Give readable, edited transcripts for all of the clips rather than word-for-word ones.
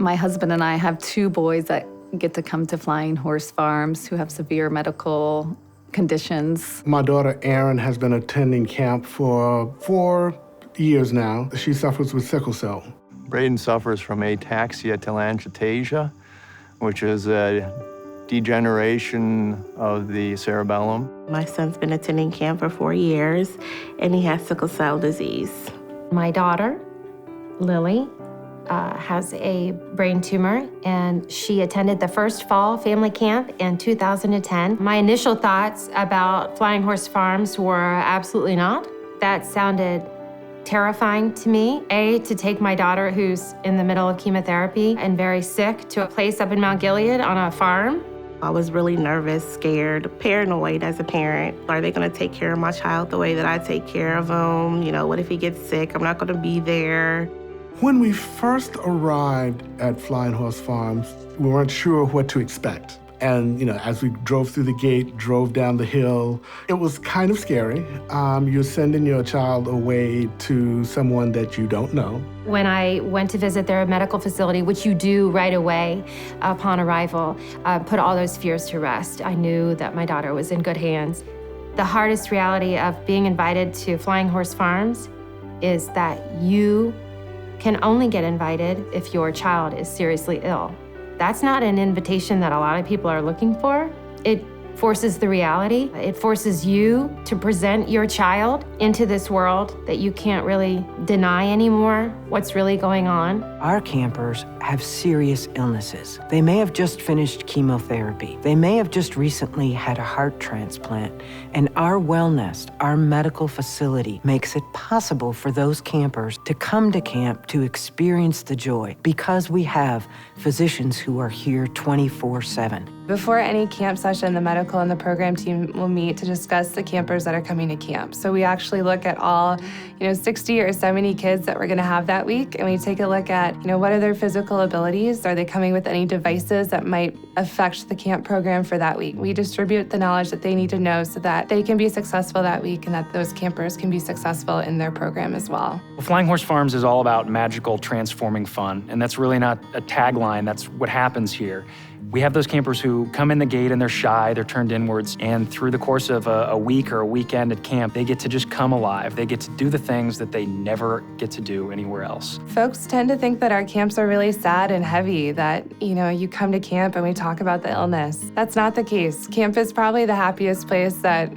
My husband and I have two boys that get to come to Flying Horse Farms who have severe medical conditions. My daughter, Erin, has been attending camp for 4 years now. She suffers with sickle cell. Braden suffers from ataxia telangiectasia, which is a degeneration of the cerebellum. My son's been attending camp for 4 years, and he has sickle cell disease. My daughter, Lily, has a brain tumor, and she attended the first fall family camp in 2010. My initial thoughts about Flying Horse Farms were absolutely not. That sounded terrifying to me. To take my daughter, who's in the middle of chemotherapy and very sick, to a place up in Mount Gilead on a farm. I was really nervous, scared, paranoid as a parent. Are they gonna take care of my child the way that I take care of him? You know, what if he gets sick? I'm not gonna be there. When we first arrived at Flying Horse Farms, we weren't sure what to expect. And, as we drove through the gate, drove down the hill, it was kind of scary. You're sending your child away to someone that you don't know. When I went to visit their medical facility, which you do right away upon arrival, put all those fears to rest. I knew that my daughter was in good hands. The hardest reality of being invited to Flying Horse Farms is that you can only get invited if your child is seriously ill. That's not an invitation that a lot of people are looking for. It forces the reality. It forces you to present your child into this world that you can't really deny anymore what's really going on. Our campers have serious illnesses. They may have just finished chemotherapy. They may have just recently had a heart transplant. And our Wellnest, our medical facility, makes it possible for those campers to come to camp to experience the joy because we have physicians who are here 24/7. Before any camp session, the medical and the program team will meet to discuss the campers that are coming to camp. So we actually look at all, 60 or 70 kids that we're gonna have that week, and we take a look at, what are their physical abilities? Are they coming with any devices that might affect the camp program for that week? We distribute the knowledge that they need to know so that they can be successful that week and that those campers can be successful in their program as well. Flying Horse Farms is all about magical, transforming fun, and that's really not a tagline, that's what happens here. We have those campers who come in the gate and they're shy, they're turned inwards, and through the course of a week or a weekend at camp, they get to just come alive. They get to do the things that they never get to do anywhere else. Folks tend to think that our camps are really sad and heavy, that, you come to camp and we talk about the illness. That's not the case. Camp is probably the happiest place that,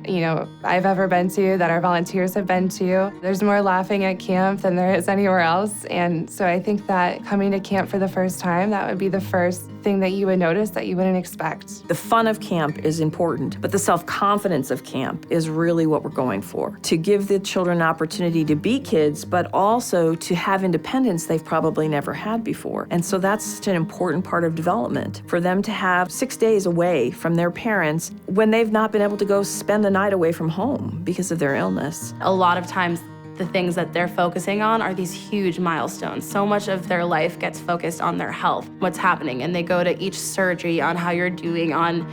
I've ever been to, that our volunteers have been to. There's more laughing at camp than there is anywhere else. And so I think that coming to camp for the first time, that would be the first thing that you would notice that you wouldn't expect. The fun of camp is important, but the self-confidence of camp is really what we're going for. To give the children an opportunity to be kids, but also to have independence they've probably never had before. And so that's such an important part of development, for them to have 6 days away from their parents when they've not been able to go spend the night away from home because of their illness. A lot of times, the things that they're focusing on are these huge milestones. So much of their life gets focused on their health, what's happening, and they go to each surgery on how you're doing, on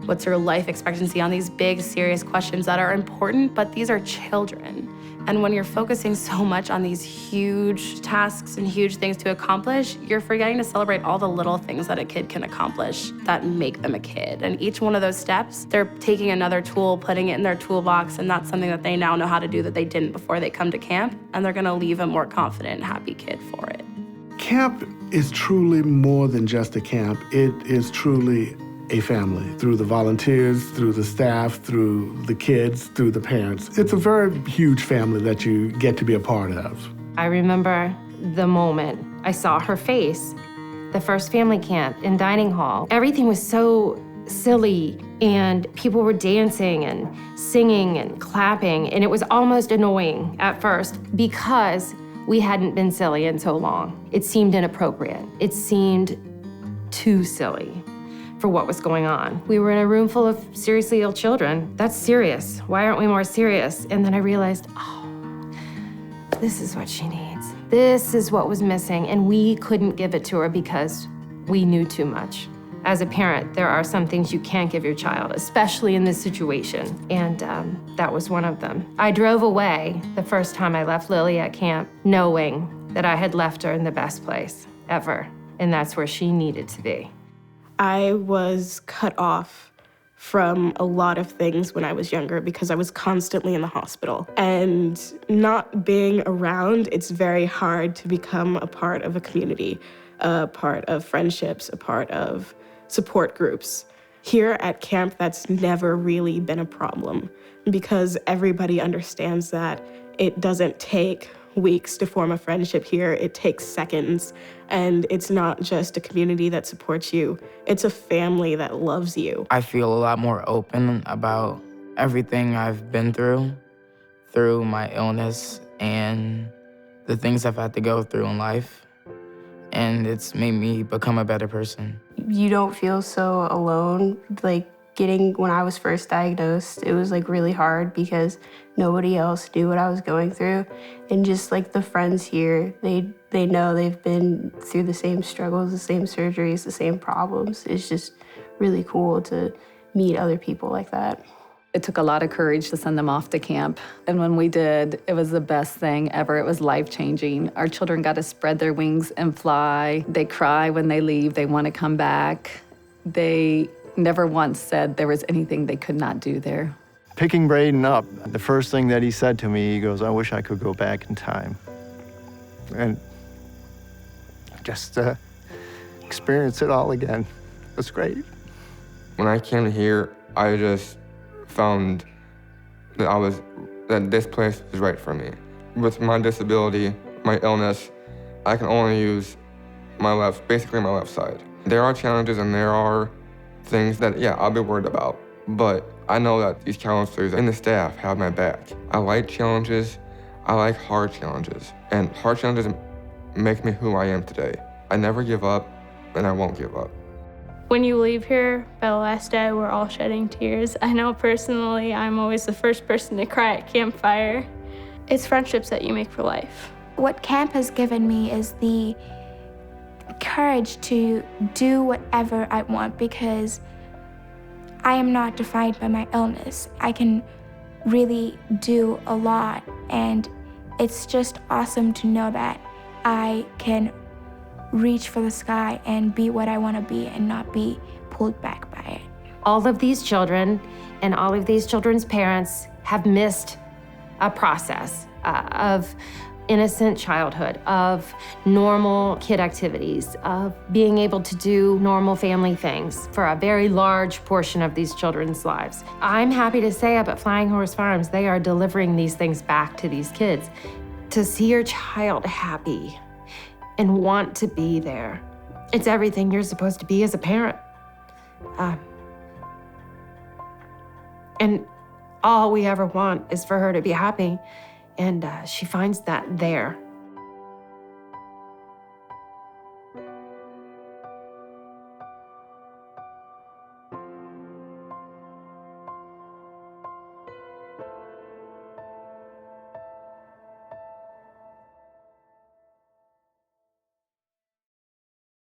what's your life expectancy, on these big, serious questions that are important, but these are children. And when you're focusing so much on these huge tasks and huge things to accomplish, you're forgetting to celebrate all the little things that a kid can accomplish that make them a kid. And each one of those steps, they're taking another tool, putting it in their toolbox, and that's something that they now know how to do that they didn't before they come to camp, and they're gonna leave a more confident and happy kid for it. Camp is truly more than just a camp. It is truly a family, through the volunteers, through the staff, through the kids, through the parents. It's a very huge family that you get to be a part of. I remember the moment I saw her face, the first family camp in dining hall. Everything was so silly, and people were dancing and singing and clapping, and it was almost annoying at first because we hadn't been silly in so long. It seemed inappropriate. It seemed too silly for what was going on. We were in a room full of seriously ill children. That's serious. Why aren't we more serious? And then I realized, this is what she needs. This is what was missing, and we couldn't give it to her because we knew too much. As a parent, there are some things you can't give your child, especially in this situation, and that was one of them. I drove away the first time I left Lily at camp, knowing that I had left her in the best place ever. and that's where she needed to be. I was cut off from a lot of things when I was younger because I was constantly in the hospital. And not being around, it's very hard to become a part of a community, a part of friendships, a part of support groups. Here at camp, that's never really been a problem because everybody understands that it doesn't take weeks to form a friendship here. It takes seconds. And it's not just a community that supports you, it's a family that loves you. I feel a lot more open about everything I've been through my illness and the things I've had to go through in life. And it's made me become a better person. You don't feel so alone. When I was first diagnosed, it was really hard because nobody else knew what I was going through. And just the friends here, they know they've been through the same struggles, the same surgeries, the same problems. It's just really cool to meet other people like that. It took a lot of courage to send them off to camp. And when we did, it was the best thing ever. It was life-changing. Our children got to spread their wings and fly. They cry when they leave. They want to come back. They never once said there was anything they could not do there. Picking Braden up, the first thing that he said to me, he goes, "I wish I could go back in time and just experience it all again." It was great. When I came here, I just found that this place is right for me. With my disability, my illness, I can only use basically my left side. There are challenges and there are things that, I'll be worried about. But I know that these counselors and the staff have my back. I like challenges. I like hard challenges. And hard challenges make me who I am today. I never give up, and I won't give up. When you leave here, by the last day, we're all shedding tears. I know personally, I'm always the first person to cry at campfire. It's friendships that you make for life. What camp has given me is the courage to do whatever I want because I am not defined by my illness. I can really do a lot, and it's just awesome to know that I can reach for the sky and be what I want to be and not be pulled back by it. All of these children and all of these children's parents have missed a process of innocent childhood, of normal kid activities, of being able to do normal family things for a very large portion of these children's lives. I'm happy to say up at Flying Horse Farms, they are delivering these things back to these kids. To see your child happy and want to be there, it's everything you're supposed to be as a parent. And all we ever want is for her to be happy. And she finds that there.